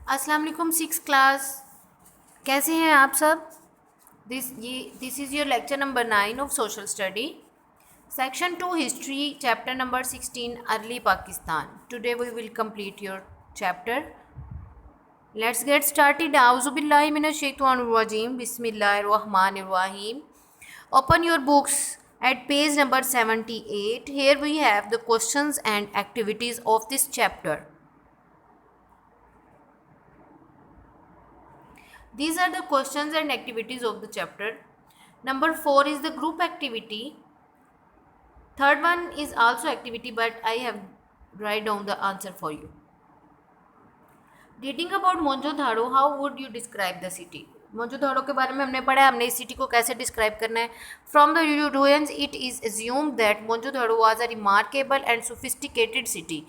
अस्सलाम वालेकुम six class. कैसे हैं आप सब? This is your lecture number 9 of social study, section 2 history, chapter number 16 early Pakistan. Today we will complete your chapter. Let's get started. आउज़ु बिल्लाहि मिनश शैतानिर रजीम, बिस्मिल्लाहिर रहमानिर रहीम। Open your books at page number 78. Here we have the questions and activities of this chapter. These are the questions and activities of the chapter. Number 4 is the group activity. Third one is also activity, but I have write down the answer for you. Reading about Mohenjo-daro, how would you describe the city? Mohenjodaro के बारे में हमने पढ़ा है, हमने इस city को कैसे डिस्क्राइब करना है. From the ruins it is assumed that Mohenjo-daro was a remarkable and sophisticated city.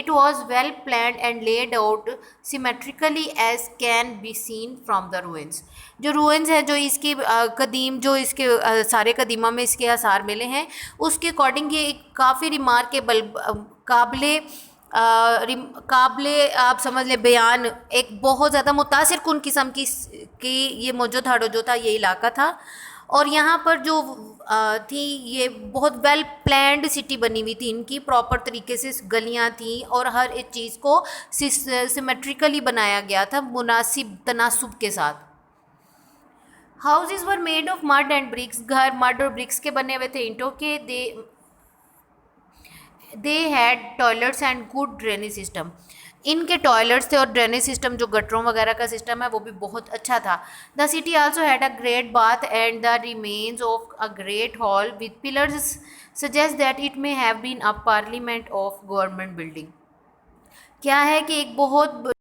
It was well planned and laid out symmetrically as can be seen from the ruins. जो ruins है, जो इसकी कदीम, जो इसके सारे कदीमा में इसके आसार मिले हैं, उसके अकॉर्डिंग ये एक काफ़ी रिमार्केबल, काबिले आप समझ लें बयान, एक बहुत ज़्यादा मुतासिर कुन किस्म की ये मोहनजोदाड़ो जो था, ये इलाका था. और यहाँ पर जो थी, ये बहुत वेल प्लान्ड सिटी बनी हुई थी. इनकी प्रॉपर तरीके से गलियाँ थी और हर एक चीज़ को सिमेट्रिकली बनाया गया था, मुनासिब तनासुब के साथ. Houses were made of mud and bricks. घर मड और ब्रिक्स के बने हुए थे, ईंटों के. They had toilets and good drainage system. इनके टॉयलेट्स थे और ड्रेनेज सिस्टम, जो गटरों वगैरह का सिस्टम है, वो भी बहुत अच्छा था. The city also had a great bath and the remains of a great hall with pillars suggest that it may have been a parliament of government building. क्या है कि एक बहुत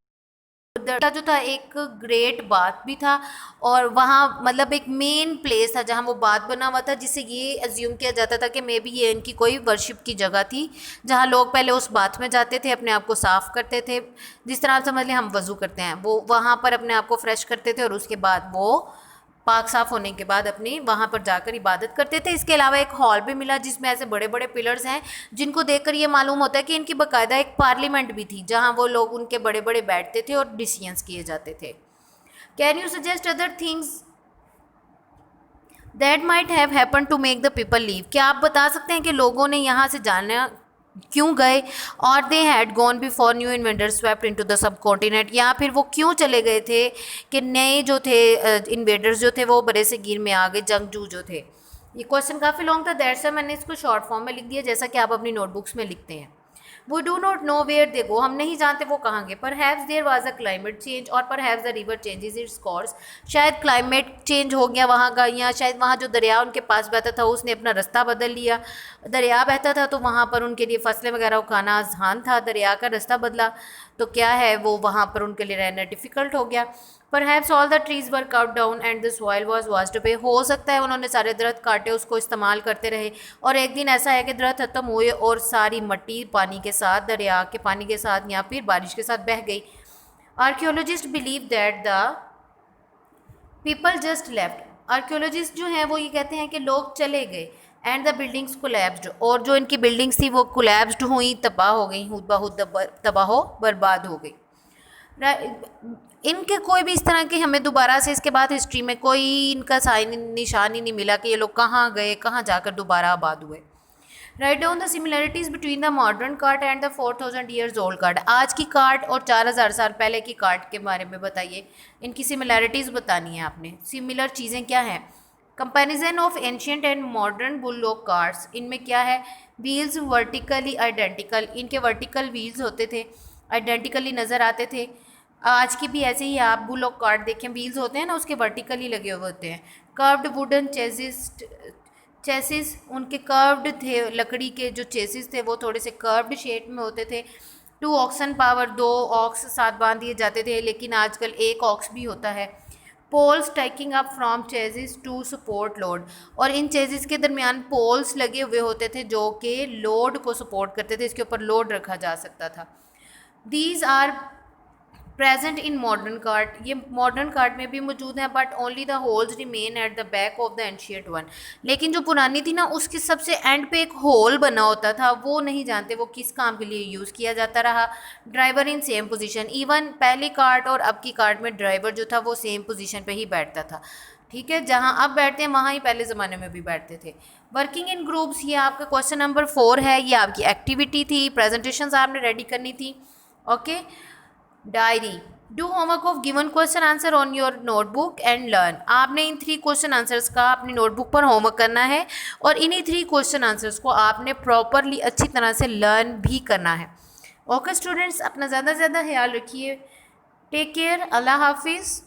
जो था, एक ग्रेट बाथ भी था और वहाँ मतलब एक मेन प्लेस था जहाँ वो बाथ बना हुआ था, जिससे ये अज्यूम किया जाता था कि मे बी ये इनकी कोई वर्शिप की जगह थी, जहाँ लोग पहले उस बाथ में जाते थे, अपने आप को साफ़ करते थे. जिस तरह आप समझ लें हम वज़ू करते हैं, वो वहाँ पर अपने आप को फ्रेश करते थे और उसके बाद वो पाक साफ़ होने के बाद अपनी वहाँ पर जाकर इबादत करते थे. इसके अलावा एक हॉल भी मिला जिसमें ऐसे बड़े बड़े पिलर्स हैं, जिनको देखकर ये मालूम होता है कि इनकी बाकायदा एक पार्लियामेंट भी थी, जहाँ वो लोग उनके बड़े बड़े बैठते थे और डिसीजंस किए जाते थे. Can you suggest other things that might have happen to make the people leave. क्या आप बता सकते हैं कि लोगों ने यहाँ से जाना क्यों गए? और they had gone before new invaders swept into the sub continent. या फिर वो क्यों चले गए थे कि नए जो थे इन्वेडर्स जो थे वो बड़े से गिर में आ गए, जंगजू जो थे. ये क्वेश्चन काफ़ी लॉन्ग था, दैट्स व्हाई मैंने इसको शॉर्ट फॉर्म में लिख दिया, जैसा कि आप अपनी नोटबुक्स में लिखते हैं. वो do not know where they go. हम नहीं जानते वो कहाँ गए. Perhaps there was a climate change और perhaps the river changes its course. शायद क्लाइमेट चेंज हो गया वहाँ का, या शायद वहाँ जो दरिया उनके पास बहता था उसने अपना रास्ता बदल लिया. दरिया बहता था तो वहाँ पर उनके लिए फसलें वगैरह उगाना आसान था. दरिया का रास्ता बदला तो क्या है, वो वहाँ पर उनके लिए रहना डिफ़िकल्ट हो गया. Perhaps all the trees were cut down and the soil was washed away. हो सकता है उन्होंने सारे दरख्त काटे, उसको इस्तेमाल करते रहे और एक दिन ऐसा है कि दरख्त ख़त्म हुए और सारी मट्टी पानी के साथ, दरिया के पानी के साथ या फिर बारिश के साथ बह गई. Archaeologist believe that the people just left. Archaeologist जो हैं वो ये कहते हैं कि लोग चले गए. And the buildings collapsed. और जो इनकी बिल्डिंग्स थी वो कोलैप्स्ड हुई, तबाह हो गई, तबाह बर्बाद हो गई. इनके कोई भी इस तरह की हमें दोबारा से इसके बाद हिस्ट्री में कोई इनका साइन निशान ही नहीं मिला कि ये लोग कहाँ गए, कहाँ जाकर दोबारा आबाद हुए. Write down the similarities between the modern cart and the 4000 years old cart. आज की कार्ट और 4000 साल पहले की कार्ट के बारे में बताइए. इनकी सिमिलरिटीज़ बतानी है आपने. सिमिलर चीज़ें क्या हैं? Comparison of ancient and modern bulldog carts. इनमें क्या है? Wheels vertically identical. इनके वर्टिकल व्हील्स होते थे, आइडेंटिकली नज़र आते थे. आज की भी ऐसे ही आप बुलडॉग कार्ट देखें, व्हील्स होते हैं ना, उसके वर्टिकली लगे हुए होते हैं. कर्व्ड वुडन चेसिस उनके कर्व्ड थे. लकड़ी के जो चेसिस थे वो थोड़े से कर्व्ड शेप में होते थे. 2 ऑक्सन पावर, 2 ऑक्स साथ बांध दिए जाते थे, लेकिन आजकल 1 ऑक्स भी होता है. Poles tacking up from chassis to support load. और इन चेसिस के दरमियान पोल्स लगे हुए होते थे जो कि लोड को सपोर्ट करते थे, इसके ऊपर लोड रखा जा सकता था. These are present in modern cart, ये मॉडर्न कार्ट में भी मौजूद है, but only the holes remain at the back of the ancient one. लेकिन जो पुरानी थी ना, उसके सबसे एंड पे एक होल बना होता था, वो नहीं जानते वो किस काम के लिए यूज़ किया जाता रहा। Driver in same position, even पहली कार्ट और अब की कार्ट में ड्राइवर जो था वो सेम पोजीशन पे ही बैठता था। ठीक है, जहाँ अब बैठते हैं वहाँ ही पहले ज़माने में भी बैठते थे। वर्किंग इन ग्रुप्स, ये आपका क्वेश्चन नंबर 4 है, ये आपकी एक्टिविटी थी, प्रेजेंटेशंस आपने रेडी करनी थी। Okay, diary, do homework of given question answer on your notebook and learn. आपने इन 3 क्वेश्चन आंसर्स का अपनी नोटबुक पर होमवर्क करना है और इन्हीं 3 क्वेश्चन आंसर्स को आपने प्रॉपरली अच्छी तरह से लर्न भी करना है। ओके स्टूडेंट्स, अपना ज़्यादा से ज़्यादा ख्याल रखिए। टेक केयर, अल्लाह हाफिज़।